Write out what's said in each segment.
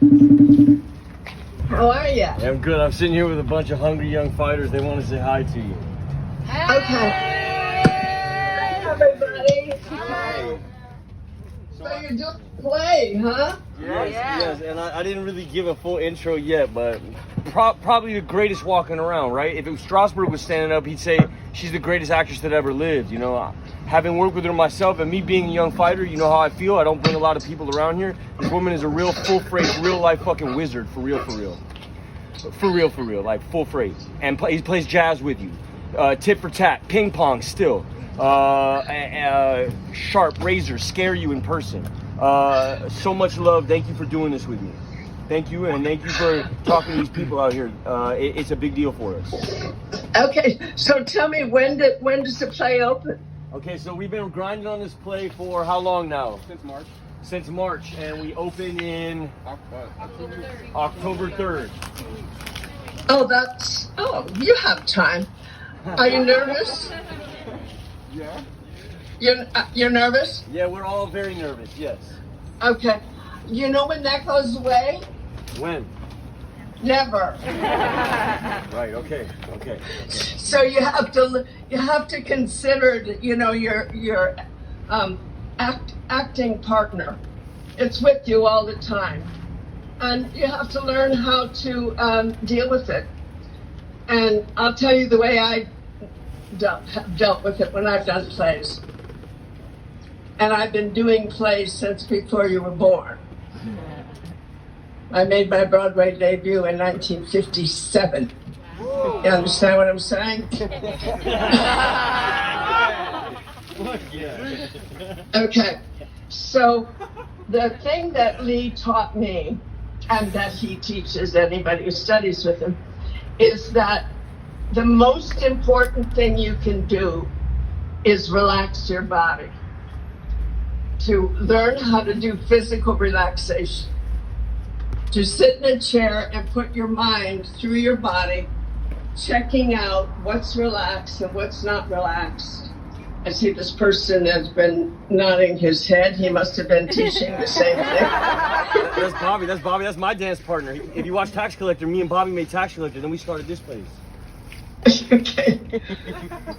How are you? Yeah, I'm good. I'm sitting here with a bunch of hungry young fighters. They want to say hi to you. Okay. Hey, everybody. Hi. So you're doing play, huh? Yes. And I didn't really give a full intro yet, but probably the greatest walking around, right? If it was Strasbourg was standing up, he'd say she's the greatest actress that ever lived. You know, having worked with her myself and me being a young fighter, you know how I feel. I don't bring a lot of people around here. This woman is a real full-freight, real-life fucking wizard, for real. For real, like full freight. And he plays jazz with you. Tit for tat, ping pong still. Sharp razor, scare you in person. So much love. Thank you for doing this with me. Thank you, and thank you for talking to these people out here. It's a big deal for us. Okay, so tell me, when does the play open? Okay, so we've been grinding on this play for how long now? Since March, and we open in October 3rd. Oh, you have time. Are you nervous? Yeah. You're nervous? Yeah, we're all very nervous, yes. Okay. You know when that goes away? When? Never. Right, okay. So you have to consider that, you know, your acting partner. It's with you all the time. And you have to learn how to deal with it. And I'll tell you the way I have dealt with it when I've done plays. And I've been doing plays since before you were born. I made my Broadway debut in 1957. You understand what I'm saying? Okay, so the thing that Lee taught me, and that he teaches anybody who studies with him, is that the most important thing you can do is relax your body. To learn how to do physical relaxation. To sit in a chair and put your mind through your body, checking out what's relaxed and what's not relaxed. I see this person has been nodding his head. He must have been teaching the same thing. That's Bobby. That's my dance partner. If you watch Tax Collector, me and Bobby made Tax Collector, then we started this place. Okay.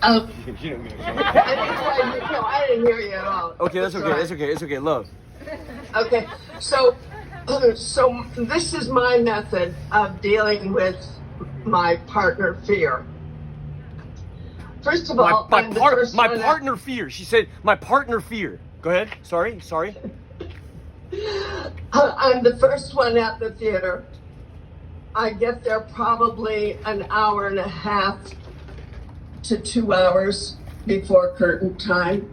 I didn't hear you at all. Okay, that's okay. It's okay. Love. Okay, so this is my method of dealing with my partner fear. First of all, my partner fear. She said my partner fear. Go ahead. Sorry. I'm the first one at the theater. I get there probably an hour and a half to 2 hours before curtain time.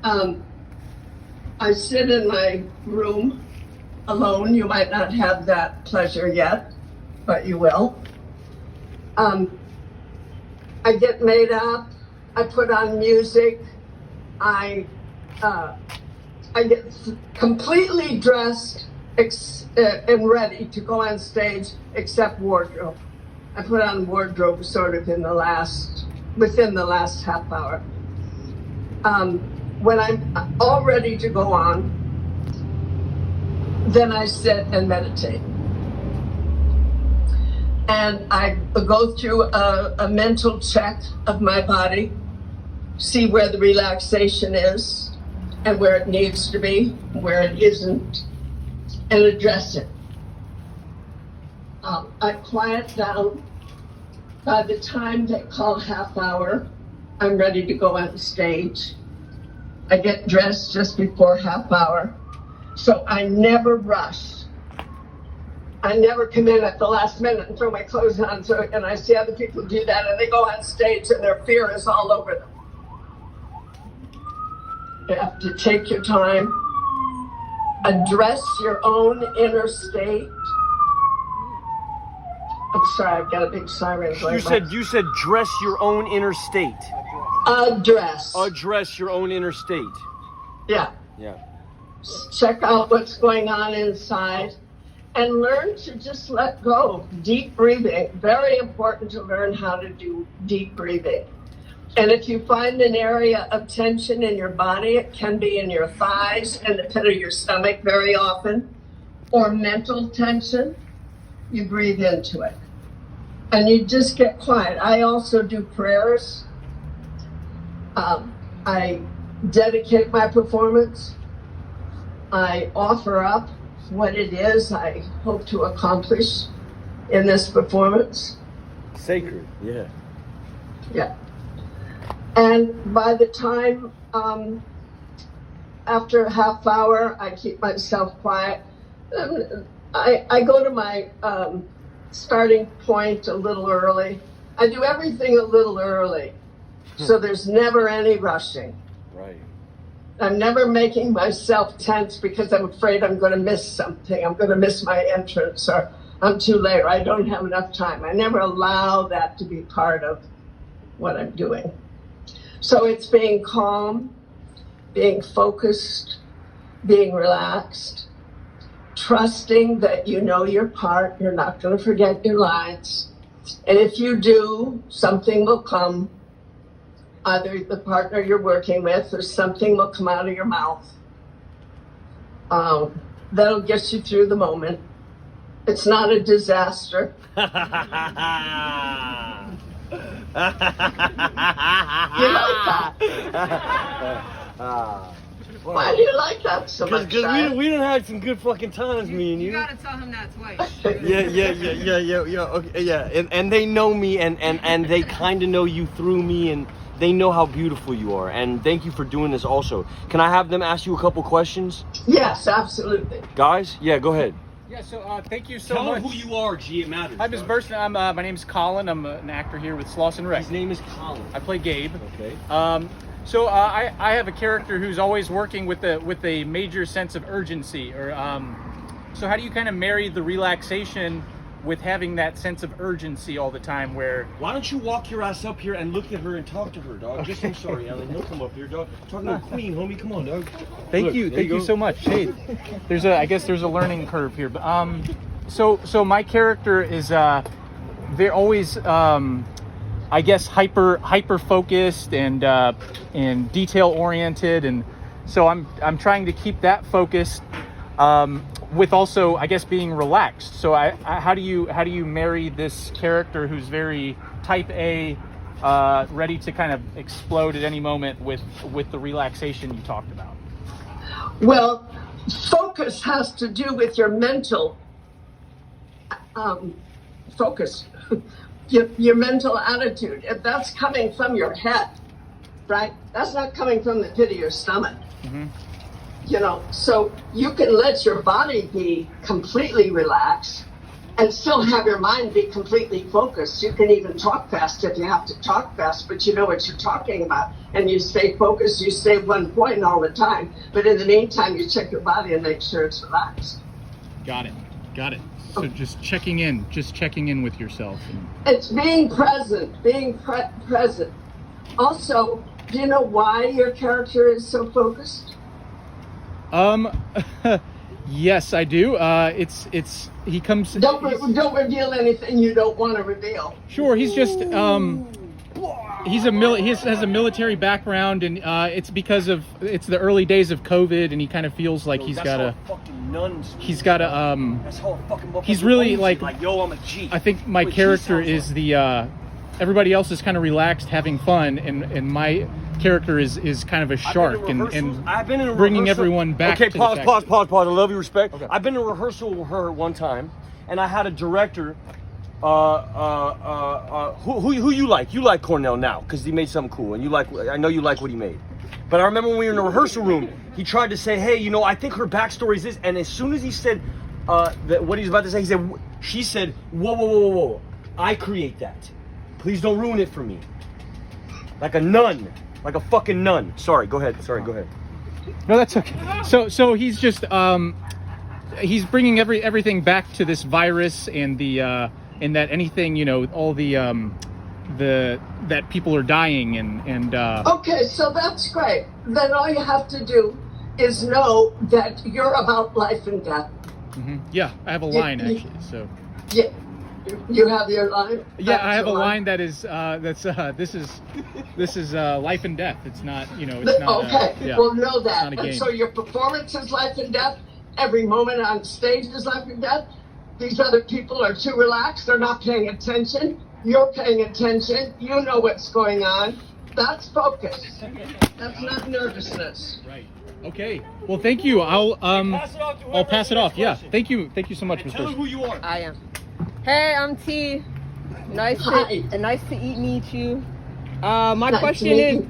I sit in my room alone. You might not have that pleasure yet, but you will. I get made up. I put on music. I get completely dressed and ready to go on stage, except wardrobe. I put on wardrobe sort of within the last half hour. When I'm all ready to go on, then I sit and meditate. And I go through a mental check of my body, see where the relaxation is and where it needs to be, where it isn't, and address it. I quiet down. By the time they call half hour, I'm ready to go on stage. I get dressed just before half hour, so I never rush. I never come in at the last minute and throw my clothes on, and I see other people do that, and they go on stage and their fear is all over them. You have to take your time, address your own inner state. I'm sorry, I've got a big siren going by. You said dress your own inner state. Address your own inner state. Yeah. Yeah. Check out what's going on inside and learn to just let go. Deep breathing. Very important to learn how to do deep breathing. And if you find an area of tension in your body, it can be in your thighs and the pit of your stomach very often. or mental tension, you breathe into it. And you just get quiet. I also do prayers. I dedicate my performance. I offer up what it is I hope to accomplish in this performance. Sacred, yeah. Yeah. And by the time, after a half hour, I keep myself quiet. I go to my starting point a little early. I do everything a little early, so there's never any rushing. Right. I'm never making myself tense because I'm afraid I'm going to miss something. I'm going to miss my entrance, or I'm too late, or I don't have enough time. I never allow that to be part of what I'm doing. So it's being calm, being focused, being relaxed, trusting that you know your part, you're not going to forget your lines. And if you do, something will come, either the partner you're working with or something will come out of your mouth. That'll get you through the moment. It's not a disaster. You like that? Why do you like that so much? Because we done had some good fucking times, me and you. You gotta tell him that twice. Yeah. Okay, yeah. And they know me, and they kind of know you through me, and they know how beautiful you are. And thank you for doing this also. Can I have them ask you a couple questions? Yes, absolutely. Guys, yeah, go ahead. Yeah, so thank you so Tell much. them who you are, G. It matters. Hi, Ms. Burstyn. My name's Colin. I'm an actor here with Sloss and Rec. His name is Colin. I play Gabe. Okay. So I have a character who's always working with a major sense of urgency. Or so how do you kind of marry the relaxation with having that sense of urgency all the time? Where Why don't you walk your ass up here and look at her and talk to her, dog? Just I'm sorry, Ellen. He'll come up here, dog. Talking to a queen, homie. Come on, dog. Thank you so much. Hey, I guess there's a learning curve here, but so my character is they're always I guess hyper focused and detail oriented, and so I'm trying to keep that focused with also, I guess, being relaxed. So how do you marry this character who's very type A, ready to kind of explode at any moment with the relaxation you talked about? Well, focus has to do with your mental focus, your mental attitude. If that's coming from your head, right? That's not coming from the pit of your stomach. Mm-hmm. You know, so you can let your body be completely relaxed and still have your mind be completely focused. You can even talk fast if you have to talk fast, but you know what you're talking about. And you stay focused, you stay one point all the time. But in the meantime, you check your body and make sure it's relaxed. Got it. So just checking in with yourself. It's being present, present. Also, do you know why your character is so focused? Yes, I do. It's he comes. Don't reveal anything you don't want to reveal. Sure, he's just he has a military background, and it's because of it's the early days of COVID, and he kind of feels like he's got to. He's got to. He's really like yo, I'm a G. I think my character is the. Everybody else is kind of relaxed, having fun, and my character is kind of a shark and I've been in a bringing rehearsal. everyone back. Okay, to pause. I love your respect. Okay. I've been in a rehearsal with her one time, and I had a director. Who you like? You like Cornell now because he made something cool, and I know you like what he made. But I remember when we were in the rehearsal room, he tried to say, "Hey, you know, I think her backstory is this," and as soon as he said what he's about to say, she said, "Whoa! I create that. Please don't ruin it for me." Like a nun. Like a fucking nun. Sorry, go ahead. No, that's okay. So he's just he's bringing everything back to this virus and the and that anything, you know, all the that people are dying and Okay, so that's great. Then all you have to do is know that you're about life and death. Mm-hmm. Yeah, I have a line actually. So Yeah. You have your line? Yeah, I have a line that is this is life and death. It's not, you know, it's not okay. yeah, Well, know that. not a game. And so your performance is life and death, every moment on stage is life or death. These other people are too relaxed. They're not paying attention. You're paying attention. You know what's going on. That's focus. That's not nervousness. Right. Okay. Well, thank you. I'll pass it off. Yeah. Thank you. Thank you so much, Ms. Tell her Burstyn. who you are. I am. Hey, I'm T. Hi. Nice to meet you. My Nice to question meet is,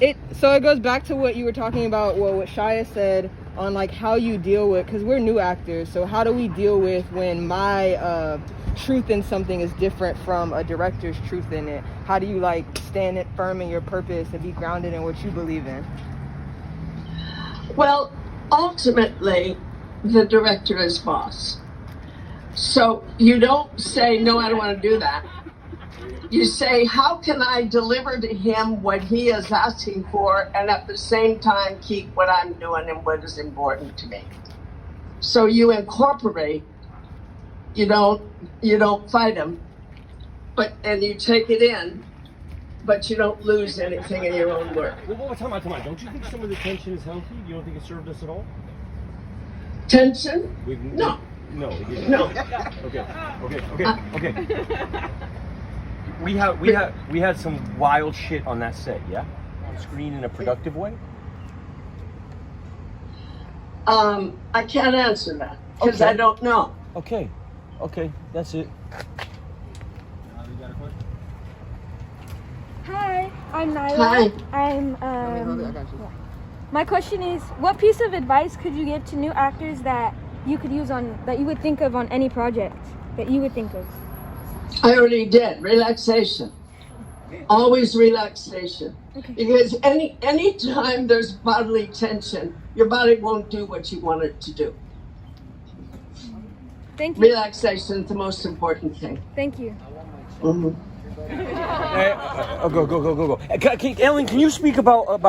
you. it goes back to what you were talking about, what Shia said on like how you deal with, because we're new actors, so how do we deal with when my truth in something is different from a director's truth in it? How do you like stand it firm in your purpose and be grounded in what you believe in? Well, ultimately, the director is boss. So you don't say, no, I don't want to do that. You say, how can I deliver to him what he is asking for and at the same time keep what I'm doing and what is important to me? So you incorporate, you don't fight him, and you take it in, but you don't lose anything in your own work. Well, time out. Don't you think some of the tension is healthy? You don't think it served us at all? Tension? No. No, it didn't. No. Okay. We had some wild shit on that set, yeah? On screen in a productive way? I can't answer that because Okay. I don't know. Okay, that's it. Hi, I'm Nyla. Hi. I'm my question is, what piece of advice could you give to new actors that you could use that you would think of on any project that you would think of? I already did. Relaxation. Always relaxation. Okay. Because any time there's bodily tension, your body won't do what you want it to do. Thank you. Relaxation is the most important thing. Thank you. Mhm. Go. Ellen, can you speak about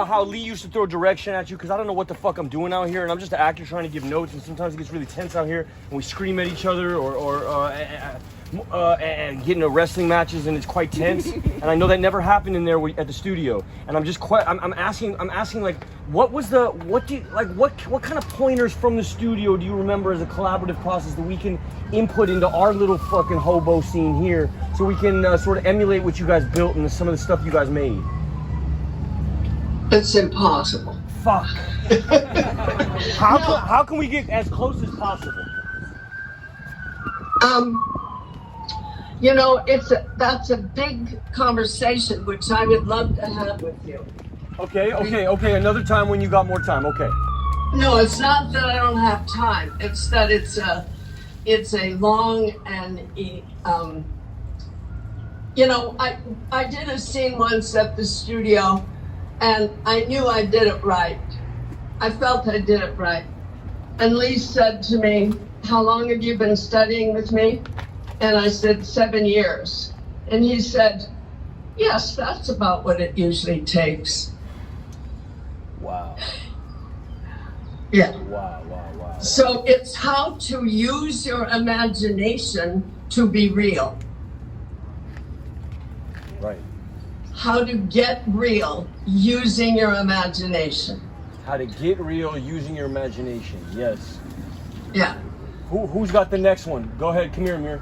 how Lee used to throw direction at you? Because I don't know what the fuck I'm doing out here, and I'm just an actor trying to give notes, and sometimes it gets really tense out here, and we scream at each other, and get into wrestling matches, and it's quite tense. And I know that never happened in there at the studio. And I'm just I'm asking like, what kind of pointers from the studio do you remember as a collaborative process that we can input into our little fucking hobo scene here, so we can sort of emulate what you guys built and some of the stuff you guys made? It's impossible. Fuck. How can we get as close as possible? That's a big conversation which I would love to have with you. Okay. Another time when you got more time. Okay. No, it's not that I don't have time. It's that it's a long and I did a scene once at the studio, and I knew I did it right. I felt I did it right. And Lee said to me, "How long have you been studying with me?" And I said, 7 years. And he said, "Yes, that's about what it usually takes." Wow. Yeah. Wow. So it's how to use your imagination to be real. Right. How to get real using your imagination. How to get real using your imagination. Yes. Yeah. Who's got the next one? Go ahead. Come here, Amir.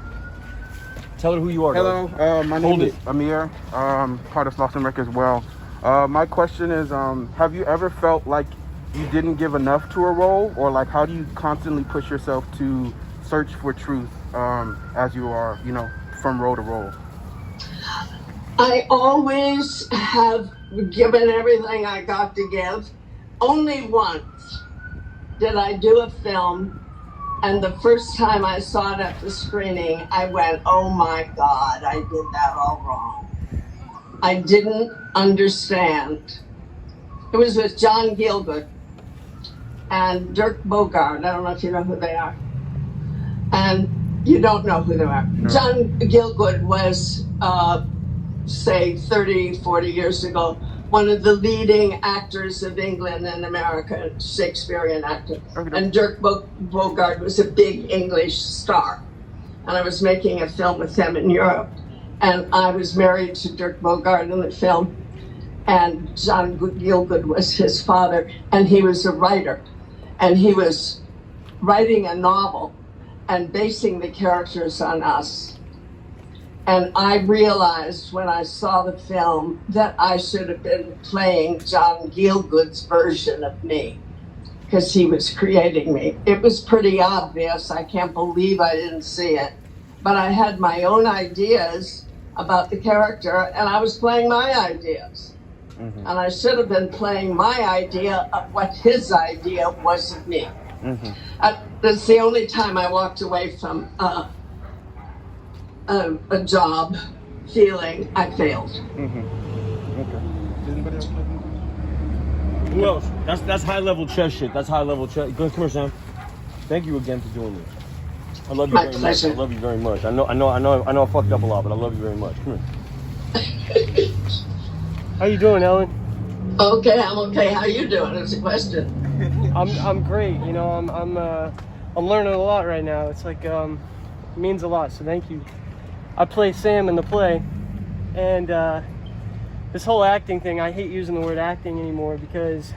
Tell her who you are. Hello, my name Hold is it. Amir, part of Slaughter Records as well. My question is, have you ever felt like you didn't give enough to a role, or like how do you constantly push yourself to search for truth as you are, from role to role? I always have given everything I got to give. Only once did I do a film, and the first time I saw it at the screening, I went, "Oh my God, I did that all wrong." I didn't understand. It was with John Gielgud and Dirk Bogarde. I don't know if you know who they are. And you don't know who they are. No. John Gielgud was, say, 30, 40 years ago, one of the leading actors of England and America, Shakespearean actor. Okay. And Dirk Bogarde was a big English star. And I was making a film with them in Europe. And I was married to Dirk Bogarde in the film. And John Gielgud was his father. And he was a writer. And he was writing a novel and basing the characters on us. And I realized when I saw the film that I should have been playing John Gielgud's version of me, because he was creating me. It was pretty obvious. I can't believe I didn't see it. But I had my own ideas about the character, and I was playing my ideas. And I should have been playing my idea of what his idea was of me. That's the only time I walked away from a job feeling I failed. Who else? That's high level chess shit. That's high level chess. Come here, Sam. Thank you again for doing this. I love you My very pleasure. much. I love you very much. I know I fucked up a lot, but I love you very much. Come here. How you doing, Ellen? Okay, I'm okay. How you doing? It's a question. I'm great. You know, I'm learning a lot right now. It's like it means a lot. So thank you. I play Sam in the play, and this whole acting thing. I hate using the word acting anymore because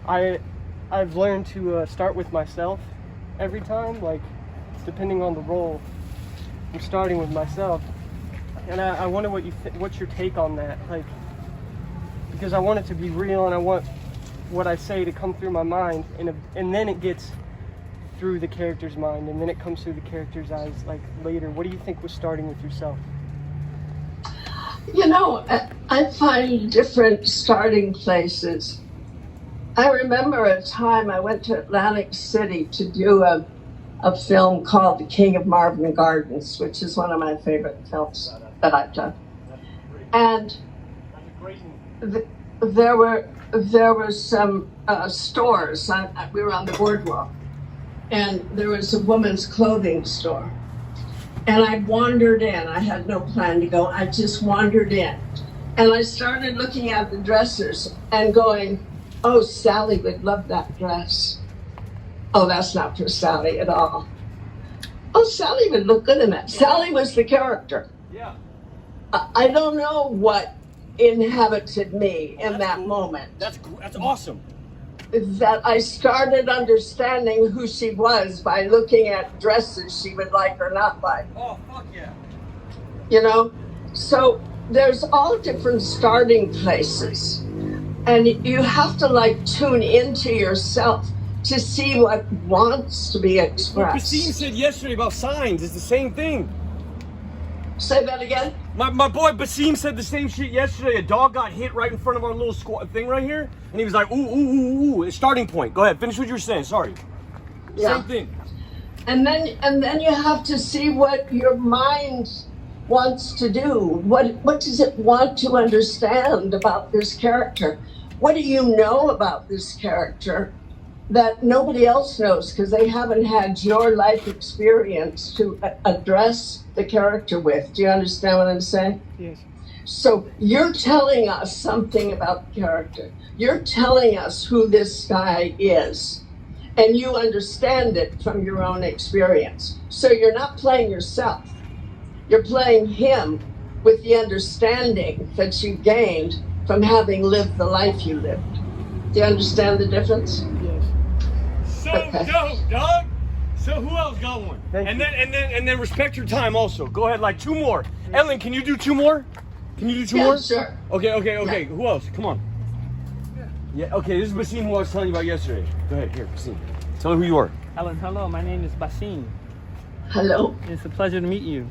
I've learned to start with myself every time. Like, depending on the role, I'm starting with myself, and I wonder what's your take on that? Like, because I want it to be real, and I want what I say to come through my mind, and then it gets through the character's mind, and then it comes through the character's eyes, like, later. What do you think was starting with yourself? You know, I find different starting places. I remember a time I went to Atlantic City to do a film called The King of Marvin Gardens, which is one of my favorite films that I've done. And there were some stores. We were on the boardwalk, and there was a woman's clothing store. And I wandered in. I had no plan to go. I just wandered in. And I started looking at the dresses and going, oh, Sally would love that dress. Oh, that's not for Sally at all. Oh, Sally would look good in that. Sally was the character. Yeah. I don't know what inhabited me in that moment. That's awesome. That I started understanding who she was by looking at dresses she would like or not like. Oh, fuck yeah. You know? So there's all different starting places. And you have to like tune into yourself to see what wants to be What expressed. Basim said yesterday about signs is the same thing. Say that again? My boy Basim said the same shit yesterday. A dog got hit right in front of our little squat thing right here, and he was like, ooh, ooh, ooh, ooh. A starting point. Go ahead, finish what you were saying. Sorry. Yeah. Same thing. And then you have to see what your mind wants to do. What does it want to understand about this character? What do you know about this character that nobody else knows because they haven't had your life experience to address the character with? Do you understand what I'm saying? Yes. So you're telling us something about the character. You're telling us who this guy is, and you understand it from your own experience. So you're not playing yourself. You're playing him with the understanding that you gained from having lived the life you lived. Do you understand the difference? Yes. So Okay. dope, dog. So who else got one? Thank and you. then respect your time also. Go ahead, like 2 more. Ellen, can you do 2 more? Can you do 2 Yeah, more? sure. Okay. Yeah. Who else? Come on. Yeah. Okay. This is Basim, who I was telling you about yesterday. Go ahead, here, Basim. Tell her who you are. Ellen, hello. My name is Basim. Hello. It's a pleasure to meet you.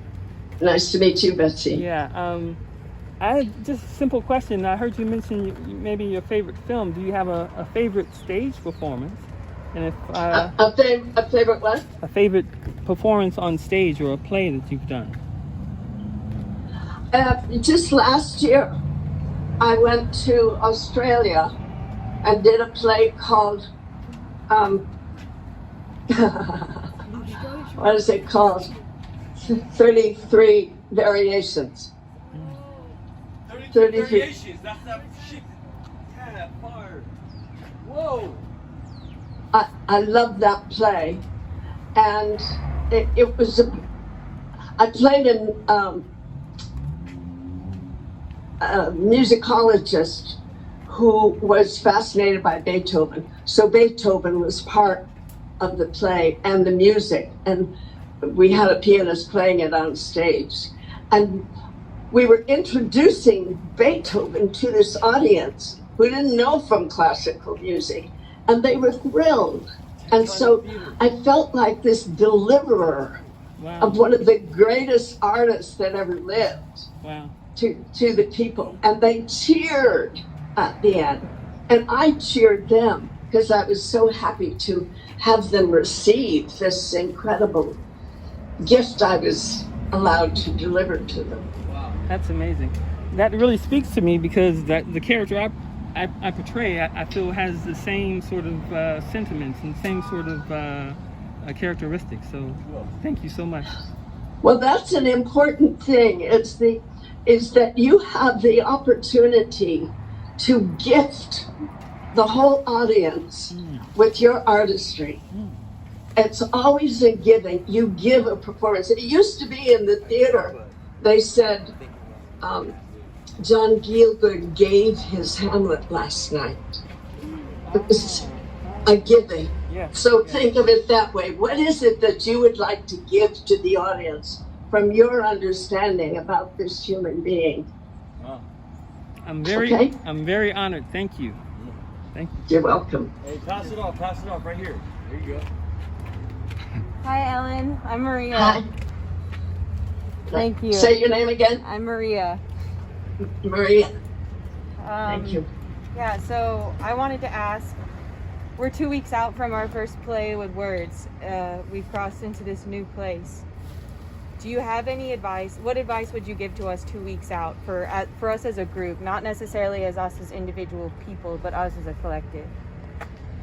Nice to meet you, Betsy. Yeah. I had just a simple question. I heard you mention maybe your favorite film. Do you have a favorite stage performance? And if A favorite what? a favorite performance on stage or a play that you've done? Just last year, I went to Australia and did a play called, what is it called? 33 Variations. 33 variations. That's that shit. Yeah, that fire. Whoa. I love that play, and it was I played a musicologist who was fascinated by Beethoven. So Beethoven was part of the play and the music. And we had a pianist playing it on stage. And we were introducing Beethoven to this audience who didn't know from classical music. And they were thrilled. And so I felt like this deliverer of one of the greatest artists that ever lived to the people. And they cheered at the end. And I cheered them because I was so happy to have them receive this incredible gift I was allowed to deliver to them. That's amazing. That really speaks to me because the character I portray, I feel has the same sort of sentiments and same sort of characteristics. So thank you so much. Well, that's an important thing, is that you have the opportunity to gift the whole audience with your artistry. It's always a giving. You give a performance. It used to be in the theater, they said, John Gielgud gave his Hamlet last night. It was a giving. So think of it that way. What is it that you would like to give to the audience from your understanding about this human being? I'm very honored. Thank you. Thank you. You're welcome. Hey, pass it off right here. There you go. Hi, Ellen. I'm Maria. Hi. Thank you. Say your name again. I'm Maria. Maria. Thank you. Yeah, so I wanted to ask, we're 2 weeks out from our first play with words. We've crossed into this new place. Do you have any advice? What advice would you give to us 2 weeks out for us as a group, not necessarily as us as individual people, but us as a collective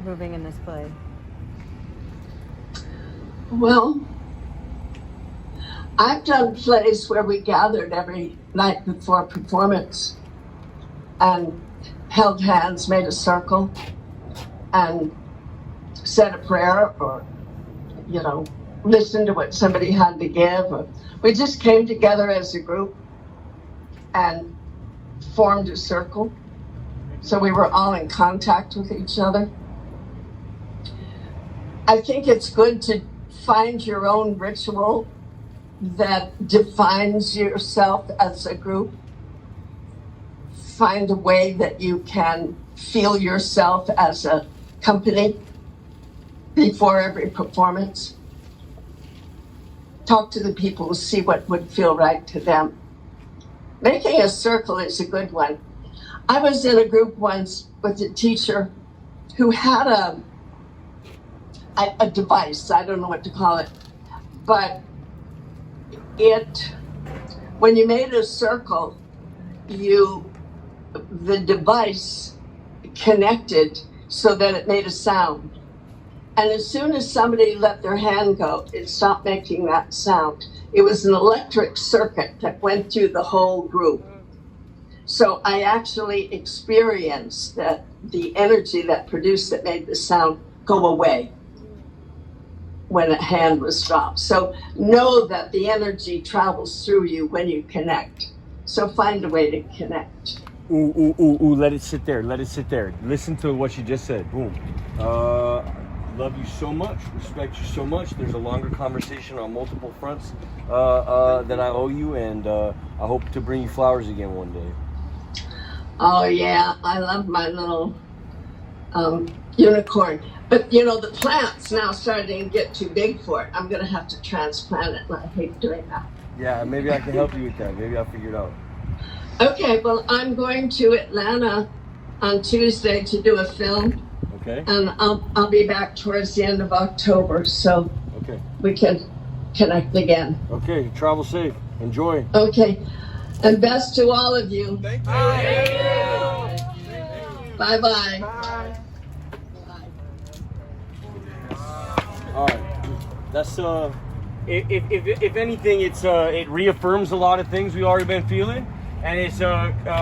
moving in this play? Well, I've done plays where we gathered every night before performance and held hands, made a circle, and said a prayer, or, listened to what somebody had to give. Or we just came together as a group and formed a circle. So we were all in contact with each other. I think it's good to find your own ritual that defines yourself as a group. Find a way that you can feel yourself as a company before every performance. Talk to the people, see what would feel right to them. Making a circle is a good one. I was in a group once with a teacher who had a device, I don't know what to call it, but when you made a circle, the device connected so that it made a sound. And as soon as somebody let their hand go, it stopped making that sound. It was an electric circuit that went through the whole group. So I actually experienced that the energy that made the sound go away when a hand was dropped. So know that the energy travels through you when you connect. So find a way to connect. Ooh, let it sit there. Listen to what she just said. Boom. Love you so much, respect you so much. There's a longer conversation on multiple fronts that I owe you, and I hope to bring you flowers again one day. Oh yeah, I love my little unicorn. But the plant's now starting to get too big for it. I'm gonna have to transplant it, and I hate doing that. Yeah, maybe I can help you with that. Maybe I'll figure it out. Okay, well, I'm going to Atlanta on Tuesday to do a film. Okay. And I'll be back towards the end of October, so we can connect again. Okay, travel safe. Enjoy. Okay, and best to all of you. Thank you. Bye-bye. Bye. All right. That's if anything, it reaffirms a lot of things we already been feeling, and it's